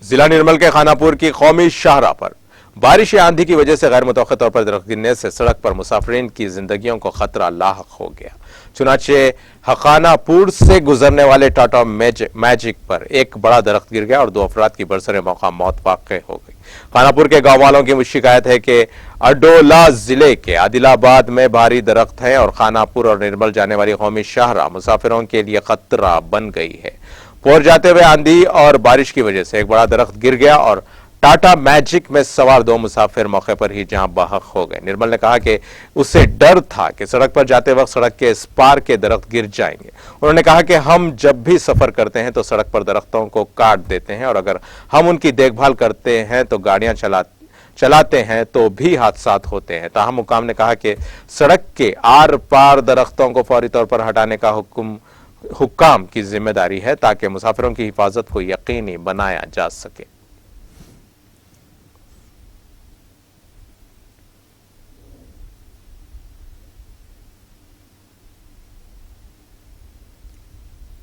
ضلع نرمل کے خاناپور کی قومی شاہراہ پر بارش یا آندھی کی وجہ سے غیر متوقع طور پر درخت گرنے سے سڑک پر مسافرین کی زندگیوں کو خطرہ لاحق ہو گیا۔ چنانچہ خاناپور سے گزرنے والے ٹاٹا میجک پر ایک بڑا درخت گر گیا اور 2 افراد کی برسر موقع موت واقع ہو گئی۔ خاناپور کے گاؤں والوں کی شکایت ہے کہ اڈولہ ضلع کے عادل آباد میں بھاری درخت ہے اور خاناپور اور نرمل جانے والی قومی شاہراہ مسافروں کے لیے خطرہ بن گئی ہے۔ پور جاتے ہوئے آندھی اور بارش کی وجہ سے ایک بڑا درخت گر گیا اور ٹاٹا میجک میں سوار 2 مسافر موقع پر ہی جاں بحق ہو گئے۔ نرمل نے کہا کہ اسے ڈر تھا کہ سڑک پر جاتے وقت سڑک کے اس پار کے درخت گر جائیں گے۔ انہوں نے کہا کہ ہم جب بھی سفر کرتے ہیں تو سڑک پر درختوں کو کاٹ دیتے ہیں اور اگر ہم ان کی دیکھ بھال کرتے ہیں تو گاڑیاں چلاتے ہیں تو بھی حادثات ہوتے ہیں۔ تاہم حکام نے کہا کہ سڑک کے آر پار درختوں کو فوری طور پر ہٹانے کا حکام کی ذمہ داری ہے تاکہ مسافروں کی حفاظت کو یقینی بنایا جا سکے۔